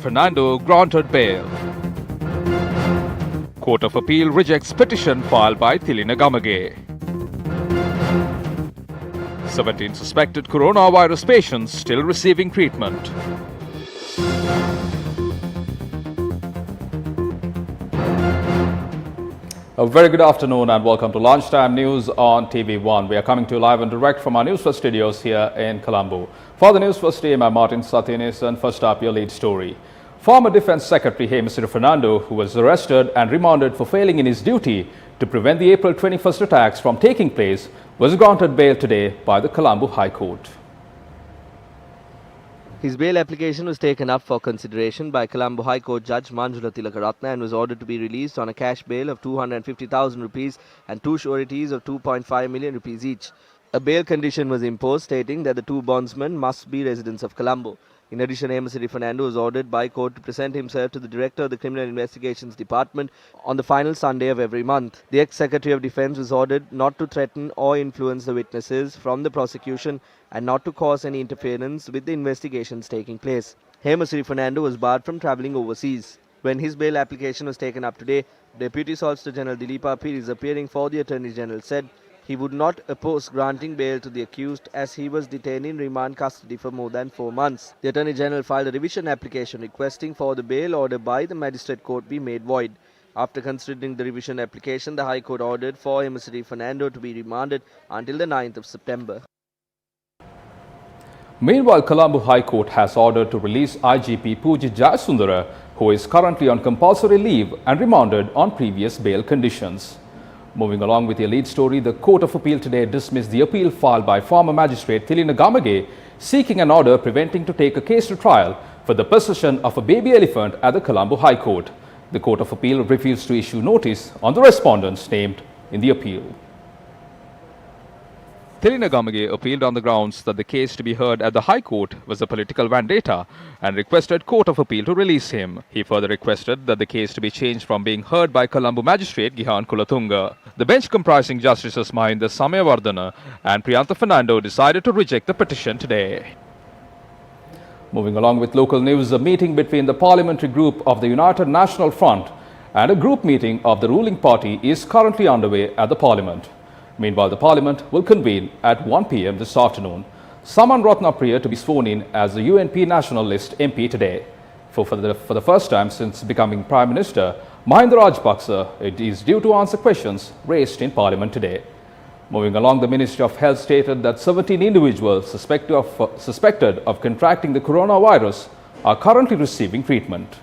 Fernando granted bail. Court of Appeal rejects petition filed by Thilina Gamage. 17 suspected coronavirus patients still receiving treatment. A very good afternoon and welcome to Lunchtime News on TV1. We are coming to you live and direct from our Newsfirst studios here in Colombo. For the Newsfirst team, I'm Martin Satyanesan. First up, your lead story. Former Defence Secretary Heroin Fernando, who was arrested and remanded for failing in his duty to prevent the April 21st attacks from taking place, was granted bail today by the Colombo High Court. His bail application was taken up for consideration by Colombo High Court Judge Manjula Tilakaratna and was ordered to be released on a cash bail of 250,000 rupees and two sureties of 2.5 million rupees each. A bail condition was imposed stating that the two bondsmen must be residents of Colombo. In addition, Heroin Fernando was ordered by court to present himself to the Director of the Criminal Investigations Department on the final Sunday of every month. The ex-Secretary of Defence was ordered not to threaten or influence the witnesses from the prosecution and not to cause any interference with the investigations taking place. Heroin Fernando was barred from travelling overseas. When his bail application was taken up today, Deputy Solicitor General Dileepa Peiris, appearing for the Attorney General, said he would not oppose granting bail to the accused as he was detained in remand custody for more than 4 months. The Attorney General filed a revision application requesting for the bail order by the Magistrate Court be made void. After considering the revision application, the High Court ordered for Heroin Fernando to be remanded until the 9th of September. Meanwhile, Colombo High Court has ordered to release IGP Pujit Jayasundara, who is currently on compulsory leave and remanded on previous bail conditions. Moving along with your lead story, the Court of Appeal today dismissed the appeal filed by former magistrate Thilina Gamage seeking an order preventing to take a case to trial for the possession of a baby elephant at the Colombo High Court. The Court of Appeal refused to issue notice on the respondents named in the appeal. Thilina Gamage appealed on the grounds that the case to be heard at the High Court was a political vendetta and requested Court of Appeal to release him. He further requested that the case to be changed from being heard by Colombo Magistrate Gihan Kulatunga. The bench comprising Justices Mahinda Samyavardhana and Priyantha Fernando decided to reject the petition today. Moving along with local news, a meeting between the parliamentary group of the United National Front and a group meeting of the ruling party is currently underway at the Parliament. Meanwhile, the Parliament will convene at 1 p.m. this afternoon. Saman Ratnapriya to be sworn in as the UNP National List MP today. For the first time since becoming Prime Minister, Mahinda Rajapaksa is due to answer questions raised in Parliament today. Moving along, the Ministry of Health stated that 17 individuals suspected of contracting the coronavirus are currently receiving treatment.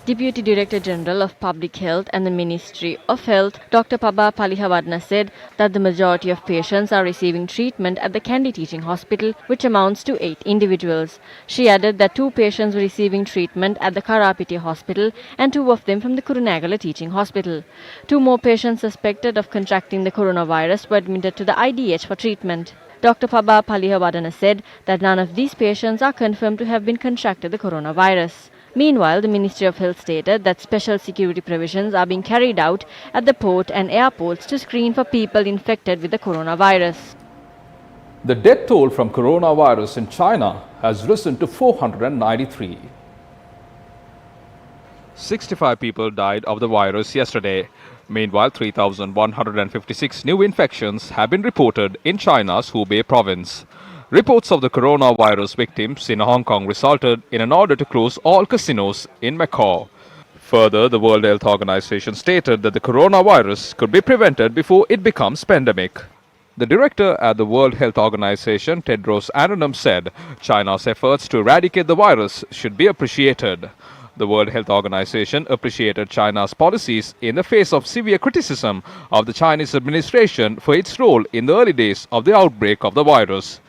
Deputy Director General of Public Health and the Ministry of Health, Dr. Paba Palihavadna, said that the majority of patients are receiving treatment at the Kandy Teaching Hospital, which amounts to 8 individuals. She added that 2 patients were receiving treatment at the Karapiti Hospital and 2 of them from the Kurunagala Teaching Hospital. 2 more patients suspected of contracting the coronavirus were admitted to the IDH for treatment. Dr. Paba Palihavadana said that none of these patients are confirmed to have been contracted the coronavirus. Meanwhile, the Ministry of Health stated that special security provisions are being carried out at the port and airports to screen for people infected with the coronavirus. The death toll from coronavirus in China has risen to 493. 65 people died of the virus yesterday. Meanwhile, 3,156 new infections have been reported in China's Hubei province. Reports of the coronavirus victims in Hong Kong resulted in an order to close all casinos in Macau. Further, the World Health Organization stated that the coronavirus could be prevented before it becomes pandemic. The director at the World Health Organization, Tedros Adhanom, said China's efforts to eradicate the virus should be appreciated. The World Health Organization appreciated China's policies in the face of severe criticism of the Chinese administration for its role in the early days of the outbreak of the virus.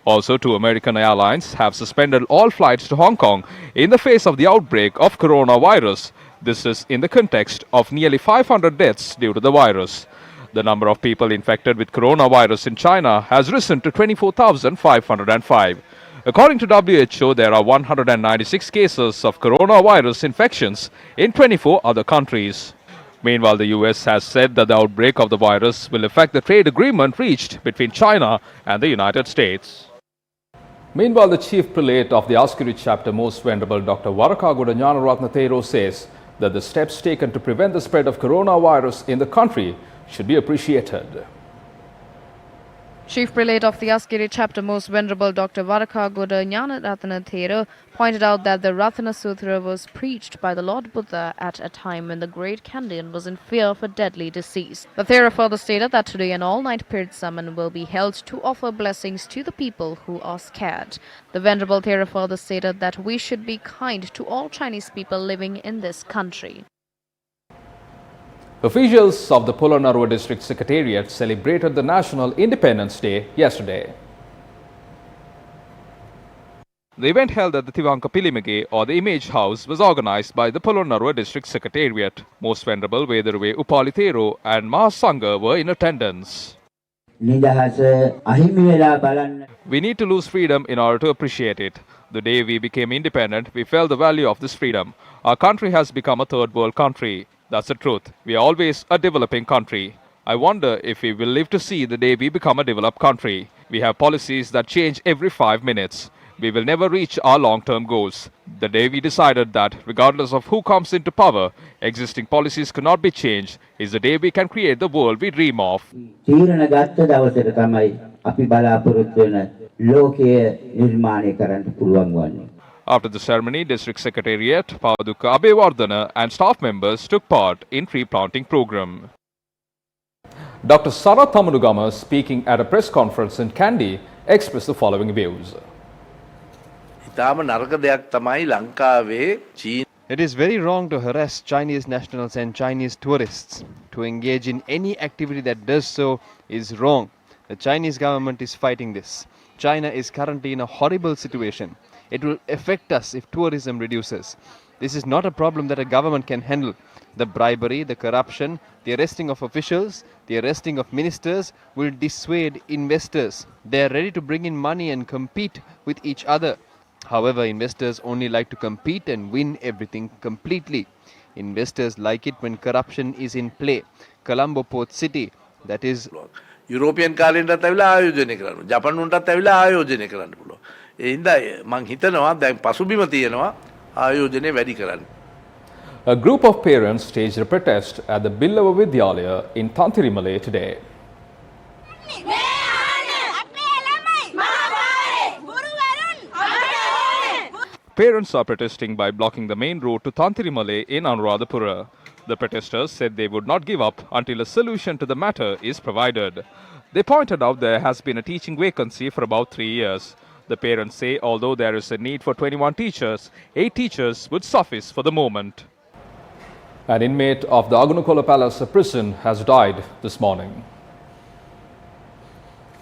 Also, 2 American airlines have suspended all flights to Hong Kong in the face of the outbreak of coronavirus. This is in the context of nearly 500 deaths due to the virus. The number of people infected with coronavirus in China has risen to 24,505. According to WHO, there are 196 cases of coronavirus infections in 24 other countries. Meanwhile, the US has said that the outbreak of the virus will affect the trade agreement reached between China and the United States. Meanwhile, the Chief Prelate of the Askiri chapter, Most Venerable Dr. Varakagoda Gnanaratna Thero, says that the steps taken to prevent the spread of coronavirus in the country should be appreciated. Chief Prelate of the Askiri chapter, Most Venerable Dr. Varakagoda Gnanaratna Thero, pointed out that the Ratana Sutra was preached by the Lord Buddha at a time when the great Kandyan was in fear of a deadly disease. The Thero further stated that today an all-night period sermon will be held to offer blessings to the people who are scared. The Venerable Thero further stated that we should be kind to all Chinese people living in this country. Officials of the Polonnaruwa District Secretariat celebrated the National Independence Day yesterday. The event held at the Tivanka Pilimage or the Image House was organized by the Polonnaruwa District Secretariat. Most Venerable Vedaruwe Upali Thero and Mahasangha were in attendance. We need to lose freedom in order to appreciate it. The day we became independent, we felt the value of this freedom. Our country has become a third world country. That's the truth. We are always a developing country. I wonder if we will live to see the day we become a developed country. We have policies that change every 5 minutes. We will never reach our long-term goals. The day we decided that, regardless of who comes into power, existing policies cannot be changed, is the day we can create the world we dream of. After the ceremony, District Secretariat, Paduka Abewardhana and staff members took part in tree planting program. Dr. Sorata, speaking at a press conference in Kandy, expressed the following views. It is very wrong to harass Chinese nationals and Chinese tourists. To engage in any activity that does so is wrong. The Chinese government is fighting this. China is currently in a horrible situation. It will affect us if tourism reduces. This is not a problem that a government can handle. The bribery, the corruption, the arresting of officials, the arresting of ministers will dissuade investors. They are ready to bring in money and compete with each other. However, investors only like to compete and win everything completely. Investors like it when corruption is in play. Colombo Port City, that is European කාලෙන්ටත් ඇවිල්ලා ආයෝජනය කරන්න. ජපාන් උන්ටත් ඇවිල්ලා ආයෝජනය කරන්න පුළුවන්. ඒ හින්දා මං හිතනවා දැන් පසුබිම තියෙනවා ආයෝජනය වැඩි කරන්න. A group of parents staged a protest at the Billava Vidyalaya in Tantirimale today. Parents are protesting by blocking the main road to Tantirimale in Anuradhapura. The protesters said they would not give up until a solution to the matter is provided. They pointed out there has been a teaching vacancy for about 3 years. The parents say although there is a need for 21 teachers, 8 teachers would suffice for the moment. An inmate of the Agunukola Palace prison has died this morning.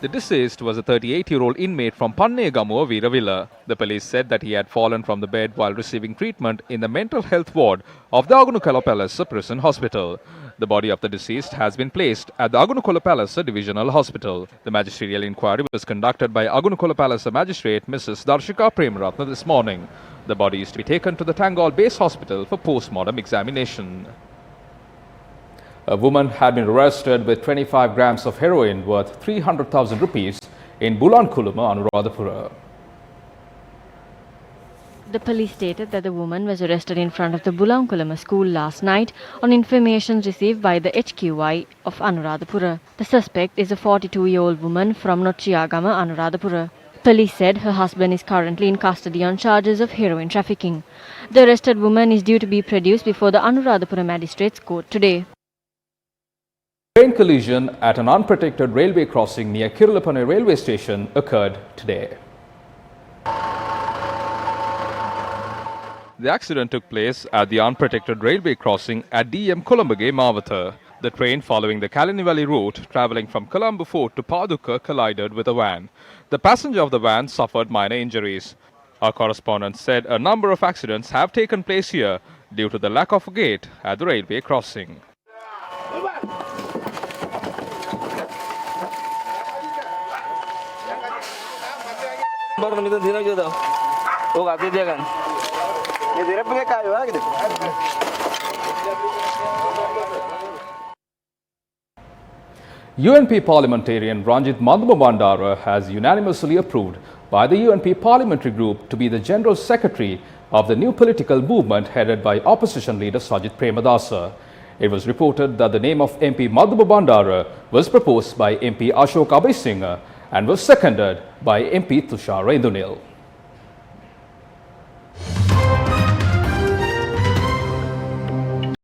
The deceased was a 38-year-old inmate from Pannegamuwa Veeravilla. The police said that he had fallen from the bed while receiving treatment in the mental health ward of the Agunukola Palace Prison Hospital. The body of the deceased has been placed at the Agunukola Palace Divisional Hospital. The magisterial inquiry was conducted by Agunukola Palace Magistrate Mrs. Darshika Premaratna this morning. The body is to be taken to the Tangol Base Hospital for post-mortem examination. A woman had been arrested with 25 grams of heroin worth 300,000 rupees in Bulankuluma, Anuradhapura. The police stated that the woman was arrested in front of the Bulankulama school last night on information received by the HQI of Anuradhapura. The suspect is a 42-year-old woman from Nochiyagama, Anuradhapura. Police said her husband is currently in custody on charges of heroin trafficking. The arrested woman is due to be produced before the Anuradhapura Magistrates Court today. Train collision at an unprotected railway crossing near Kirulapane railway station occurred today. The accident took place at the unprotected railway crossing at DM Colombo Mawatha. The train following the Kalani Valley route travelling from Colombo Fort to Paduka collided with a van. The passenger of the van suffered minor injuries. Our correspondent said a number of accidents have taken place here due to the lack of a gate at the railway crossing. UNP parliamentarian Ranjit Manduma Bandara has unanimously approved by the UNP parliamentary group to be the General Secretary of the new political movement headed by opposition leader Sajid Premadasa. It was reported that the name of MP Madhuba Bandara was proposed by MP Ashok Abhay Singh and was seconded by MP Tushar Indunil.